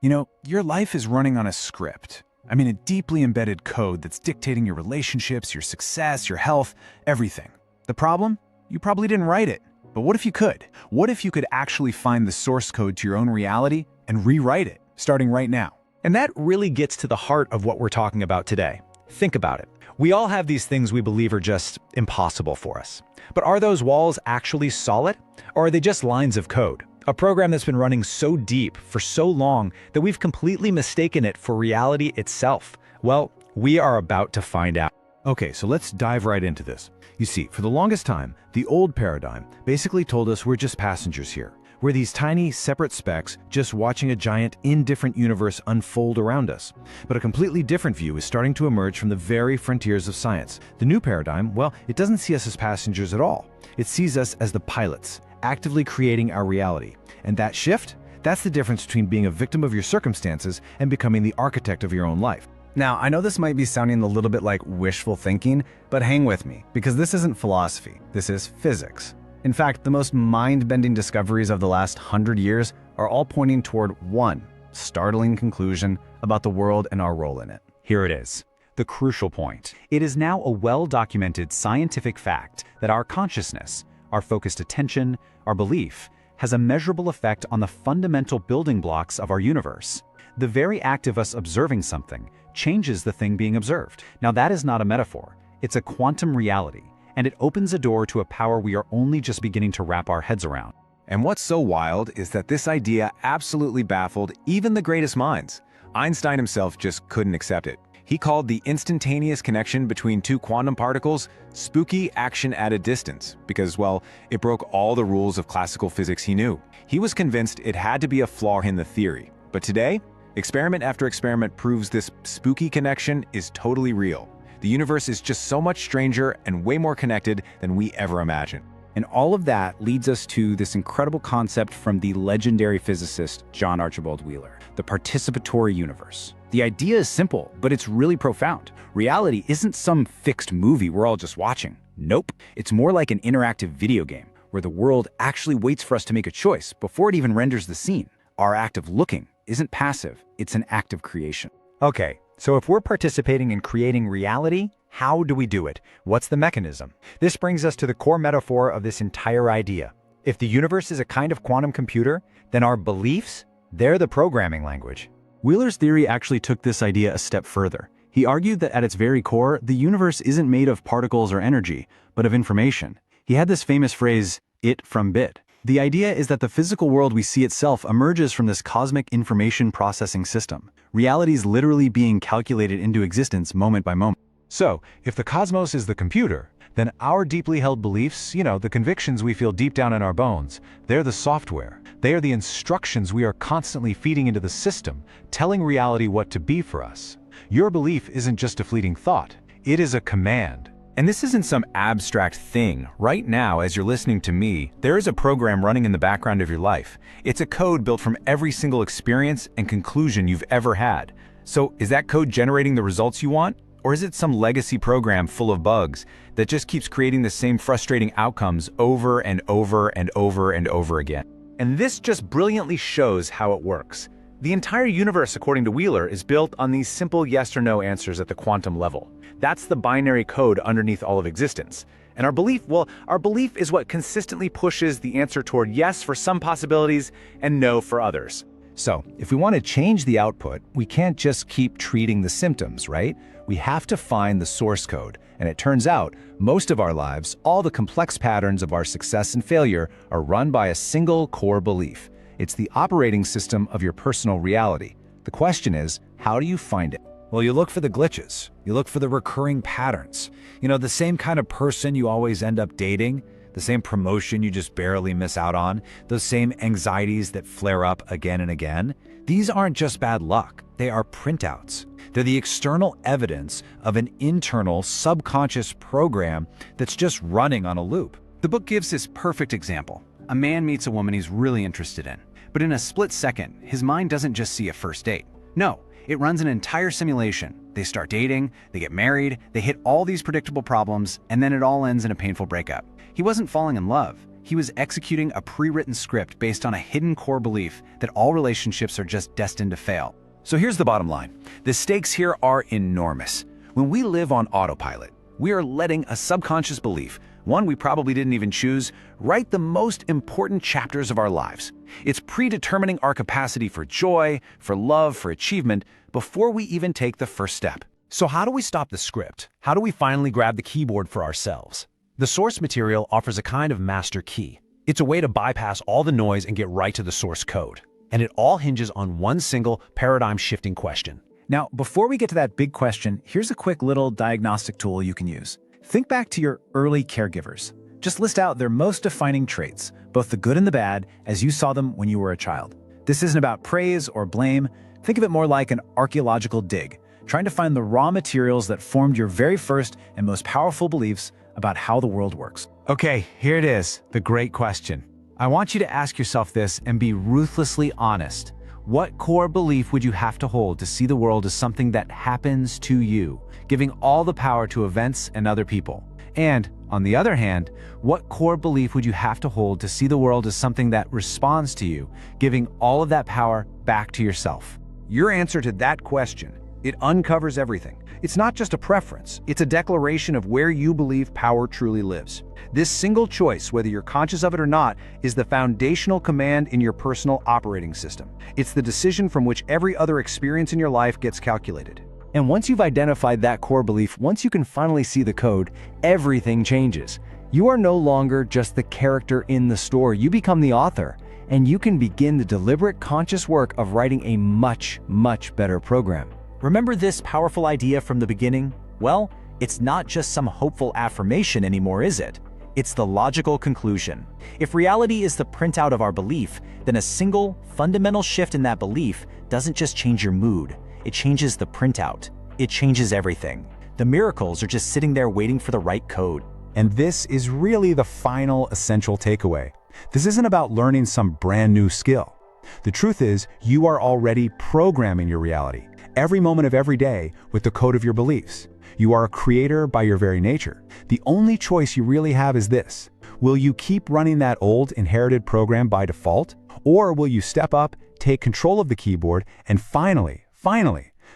You know, your life is running on a script. I mean, a deeply embedded code that's dictating your relationships, your success, your health, everything. The problem? You probably didn't write it. But what if you could? What if you could actually find the source code to your own reality and rewrite it, starting right now? And that really gets to the heart of what we're talking about today. Think about it. We all have these things we believe are just impossible for us. But are those walls actually solid? Or are they just lines of code? A program that's been running so deep for so long that we've completely mistaken it for reality itself. Well, we are about to find out. Okay, so let's dive right into this. You see, for the longest time, the old paradigm basically told us we're just passengers here. We're these tiny, separate specks just watching a giant, indifferent universe unfold around us. But a completely different view is starting to emerge from the very frontiers of science. The new paradigm, well, it doesn't see us as passengers at all. It sees us as the pilots, actively creating our reality. And that shift? That's the difference between being a victim of your circumstances and becoming the architect of your own life. Now, I know this might be sounding a little bit like wishful thinking, but hang with me, because this isn't philosophy, this is physics. In fact, the most mind-bending discoveries of the last 100 years are all pointing toward one startling conclusion about the world and our role in it. Here it is, the crucial point. It is now a well-documented scientific fact that our consciousness, our focused attention, our belief, has a measurable effect on the fundamental building blocks of our universe. The very act of us observing something changes the thing being observed. Now that is not a metaphor, it's a quantum reality, and it opens a door to a power we are only just beginning to wrap our heads around. And what's so wild is that this idea absolutely baffled even the greatest minds. Einstein himself just couldn't accept it. He called the instantaneous connection between two quantum particles spooky action at a distance because, well, it broke all the rules of classical physics he knew. He was convinced it had to be a flaw in the theory. But today, experiment after experiment proves this spooky connection is totally real. The universe is just so much stranger and way more connected than we ever imagined. And all of that leads us to this incredible concept from the legendary physicist John Archibald Wheeler, the participatory universe. The idea is simple, but it's really profound. Reality isn't some fixed movie we're all just watching. Nope. It's more like an interactive video game, where the world actually waits for us to make a choice before it even renders the scene. Our act of looking isn't passive, it's an act of creation. Okay, so if we're participating in creating reality, how do we do it? What's the mechanism? This brings us to the core metaphor of this entire idea. If the universe is a kind of quantum computer, then our beliefs, they're the programming language. Wheeler's theory actually took this idea a step further. He argued that at its very core, the universe isn't made of particles or energy, but of information. He had this famous phrase, "it from bit." The idea is that the physical world we see itself emerges from this cosmic information processing system. Reality is literally being calculated into existence moment by moment. So, if the cosmos is the computer, then our deeply held beliefs, the convictions we feel deep down in our bones, they're the software. They are the instructions we are constantly feeding into the system, telling reality what to be for us. Your belief isn't just a fleeting thought, it is a command. And this isn't some abstract thing. Right now, as you're listening to me, there is a program running in the background of your life. It's a code built from every single experience and conclusion you've ever had. So, is that code generating the results you want? Or is it some legacy program full of bugs that just keeps creating the same frustrating outcomes over and over and over and over again? And this just brilliantly shows how it works. The entire universe, according to Wheeler, is built on these simple yes or no answers at the quantum level. That's the binary code underneath all of existence. And our belief is what consistently pushes the answer toward yes for some possibilities and no for others. So, if we want to change the output, we can't just keep treating the symptoms, right? We have to find the source code. And it turns out, most of our lives, all the complex patterns of our success and failure are run by a single core belief. It's the operating system of your personal reality. The question is, how do you find it? Well, you look for the glitches. You look for the recurring patterns. The same kind of person you always end up dating, the same promotion you just barely miss out on, those same anxieties that flare up again and again. These aren't just bad luck. They are printouts. They're the external evidence of an internal subconscious program that's just running on a loop. The book gives this perfect example. A man meets a woman he's really interested in, but in a split second, his mind doesn't just see a first date. No, it runs an entire simulation. They start dating, they get married, they hit all these predictable problems, and then it all ends in a painful breakup. He wasn't falling in love. He was executing a pre-written script based on a hidden core belief that all relationships are just destined to fail. So here's the bottom line. The stakes here are enormous. When we live on autopilot, we are letting a subconscious belief, one we probably didn't even choose, write the most important chapters of our lives. It's predetermining our capacity for joy, for love, for achievement, before we even take the first step. So how do we stop the script? How do we finally grab the keyboard for ourselves? The source material offers a kind of master key. It's a way to bypass all the noise and get right to the source code. And it all hinges on one single paradigm-shifting question. Now, before we get to that big question, here's a quick little diagnostic tool you can use. Think back to your early caregivers. Just list out their most defining traits, both the good and the bad, as you saw them when you were a child. This isn't about praise or blame. Think of it more like an archaeological dig, trying to find the raw materials that formed your very first and most powerful beliefs about how the world works. Okay, here it is, the great question. I want you to ask yourself this and be ruthlessly honest. What core belief would you have to hold to see the world as something that happens to you, giving all the power to events and other people? And, on the other hand, what core belief would you have to hold to see the world as something that responds to you, giving all of that power back to yourself? Your answer to that question, it uncovers everything. It's not just a preference, it's a declaration of where you believe power truly lives. This single choice, whether you're conscious of it or not, is the foundational command in your personal operating system. It's the decision from which every other experience in your life gets calculated. And once you've identified that core belief, once you can finally see the code, everything changes. You are no longer just the character in the story, you become the author, and you can begin the deliberate, conscious work of writing a much, much better program. Remember this powerful idea from the beginning? Well, it's not just some hopeful affirmation anymore, is it? It's the logical conclusion. If reality is the printout of our belief, then a single, fundamental shift in that belief doesn't just change your mood. It changes the printout. It changes everything. The miracles are just sitting there waiting for the right code. And this is really the final essential takeaway. This isn't about learning some brand new skill. The truth is, you are already programming your reality, every moment of every day, with the code of your beliefs. You are a creator by your very nature. The only choice you really have is this. Will you keep running that old inherited program by default? Or will you step up, take control of the keyboard, and finally,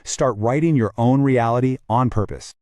start writing your own reality on purpose?